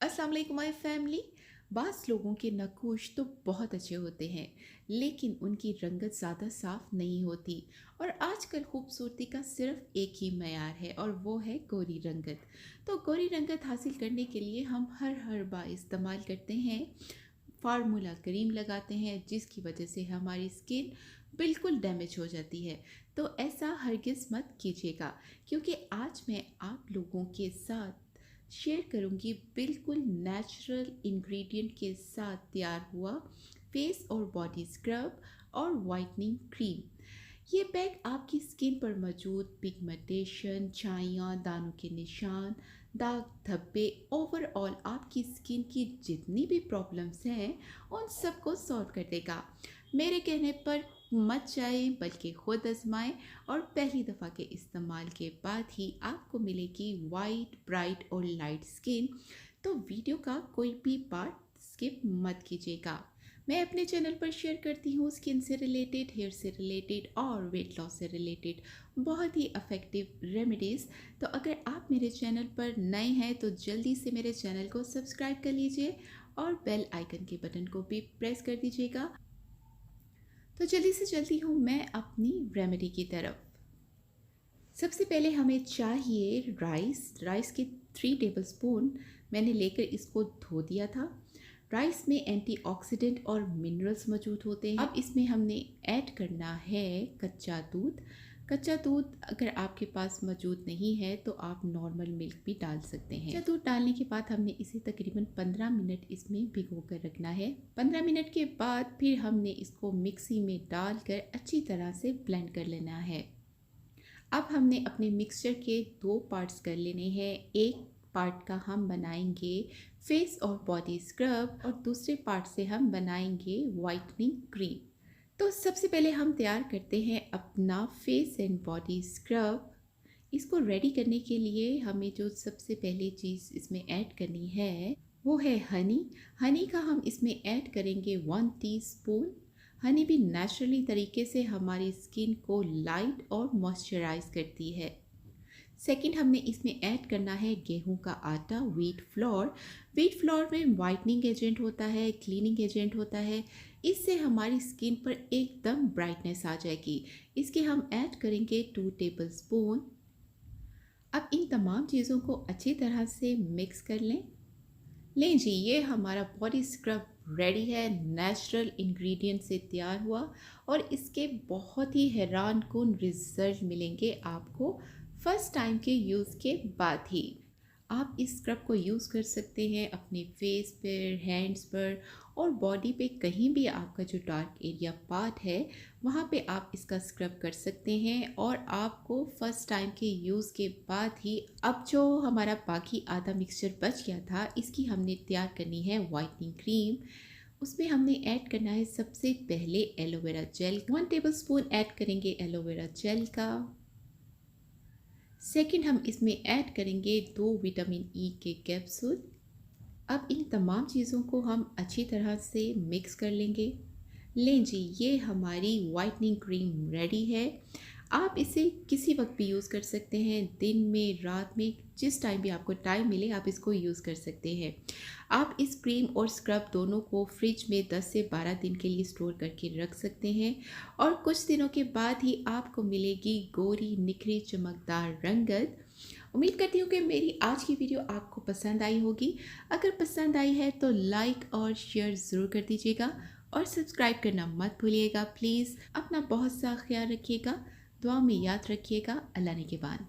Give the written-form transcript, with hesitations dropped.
अस्सलाम वालेकुम my family. बाज़ लोगों के नक्कूश तो बहुत अच्छे होते हैं, लेकिन उनकी रंगत ज़्यादा साफ नहीं होती। और आजकल खूबसूरती का सिर्फ एक ही मयार है और वो है गोरी रंगत। तो गोरी रंगत हासिल करने के लिए हम हर बार इस्तेमाल करते हैं फार्मूला क्रीम लगाते हैं, जिसकी वजह से हमारी स्किन बिल्कुल डैमेज हो जाती है। तो ऐसा हरगिज़ मत कीजिएगा, क्योंकि आज मैं आप लोगों के साथ शेयर करूंगी बिल्कुल नेचुरल इंग्रेडिएंट के साथ तैयार हुआ फेस और बॉडी स्क्रब और वाइटनिंग क्रीम। ये पैक आपकी स्किन पर मौजूद पिगमेंटेशन, छाइयाँ, दानों के निशान, दाग धब्बे, ओवरऑल आपकी स्किन की जितनी भी प्रॉब्लम्स हैं उन सबको सॉल्व कर देगा। मेरे कहने पर मत जाएं, बल्कि खुद आजमाएं और पहली दफ़ा के इस्तेमाल के बाद ही आपको मिलेगी वाइट, ब्राइट और लाइट स्किन। तो वीडियो का कोई भी पार्ट स्किप मत कीजिएगा। मैं अपने चैनल पर शेयर करती हूँ स्किन से रिलेटेड, हेयर से रिलेटेड और वेट लॉस से रिलेटेड बहुत ही इफ़ेक्टिव रेमेडीज़। तो अगर आप मेरे चैनल पर नए हैं तो जल्दी से मेरे चैनल को सब्सक्राइब कर लीजिए और बेल आइकन के बटन को भी प्रेस कर दीजिएगा। तो जल्दी से चलती हूँ मैं अपनी रेमेडी की तरफ। सबसे पहले हमें चाहिए राइस के 3 टेबलस्पून मैंने लेकर इसको धो दिया था। राइस में एंटीऑक्सीडेंट और मिनरल्स मौजूद होते हैं। अब इसमें हमने ऐड करना है कच्चा दूध। कच्चा दूध अगर आपके पास मौजूद नहीं है तो आप नॉर्मल मिल्क भी डाल सकते हैं। कच्चा दूध डालने के बाद हमने इसे तकरीबन 15 मिनट इसमें भिगो कर रखना है। 15 मिनट के बाद फिर हमने इसको मिक्सी में डालकर अच्छी तरह से ब्लेंड कर लेना है। अब हमने अपने मिक्सचर के 2 पार्ट्स कर लेने हैं। एक पार्ट का हम बनाएंगे फेस और बॉडी स्क्रब और दूसरे पार्ट से हम बनाएंगे वाइटनिंग क्रीम। तो सबसे पहले हम तैयार करते हैं अपना फेस एंड बॉडी स्क्रब। इसको रेडी करने के लिए हमें जो सबसे पहली चीज़ इसमें ऐड करनी है वो है हनी। हनी का हम इसमें ऐड करेंगे 1 टीस्पून। हनी भी नेचुरली तरीके से हमारी स्किन को लाइट और मॉइस्चराइज करती है। सेकंड हमने इसमें ऐड करना है गेहूं का आटा, व्हीट फ्लोर। व्हीट फ्लोर में वाइटनिंग एजेंट होता है, क्लीनिंग एजेंट होता है। इससे हमारी स्किन पर एकदम ब्राइटनेस आ जाएगी। इसके हम ऐड करेंगे 2 टेबलस्पून। अब इन तमाम चीज़ों को अच्छी तरह से मिक्स कर लें जी, ये हमारा बॉडी स्क्रब रेडी है, नेचुरल इंग्रेडिएंट से तैयार हुआ और इसके बहुत ही हैरान कुन रिजल्ट मिलेंगे आपको फर्स्ट टाइम के यूज़ के बाद ही। आप इस स्क्रब को यूज़ कर सकते हैं अपने फेस पर, हैंड्स पर और बॉडी पे, कहीं भी आपका जो डार्क एरिया पार्ट है वहाँ पे आप इसका स्क्रब कर सकते हैं। और आपको फर्स्ट टाइम के यूज़ के बाद ही अब जो हमारा बाकी आधा मिक्सचर बच गया था इसकी हमने तैयार करनी है वाइटनिंग क्रीम। उसमें हमने ऐड करना है सबसे पहले एलोवेरा जेल। 1 टेबलस्पून ऐड करेंगे एलोवेरा जेल का। सेकंड हम इसमें ऐड करेंगे 2 विटामिन ई के कैप्सूल। अब इन तमाम चीज़ों को हम अच्छी तरह से मिक्स कर लें जी, ये हमारी वाइटनिंग क्रीम रेडी है। आप इसे किसी वक्त भी यूज़ कर सकते हैं, दिन में, रात में, जिस टाइम भी आपको टाइम मिले आप इसको यूज़ कर सकते हैं। आप इस क्रीम और स्क्रब दोनों को फ्रिज में 10 से 12 दिन के लिए स्टोर करके रख सकते हैं और कुछ दिनों के बाद ही आपको मिलेगी गोरी, निखरी, चमकदार रंगत। उम्मीद करती हूँ कि मेरी आज की वीडियो आपको पसंद आई होगी। अगर पसंद आई है तो लाइक और शेयर ज़रूर कर दीजिएगा और सब्सक्राइब करना मत भूलिएगा प्लीज़। अपना बहुत सा ख्याल रखिएगा, दुआ में याद रखिएगा। अल्लाह ने के बाद।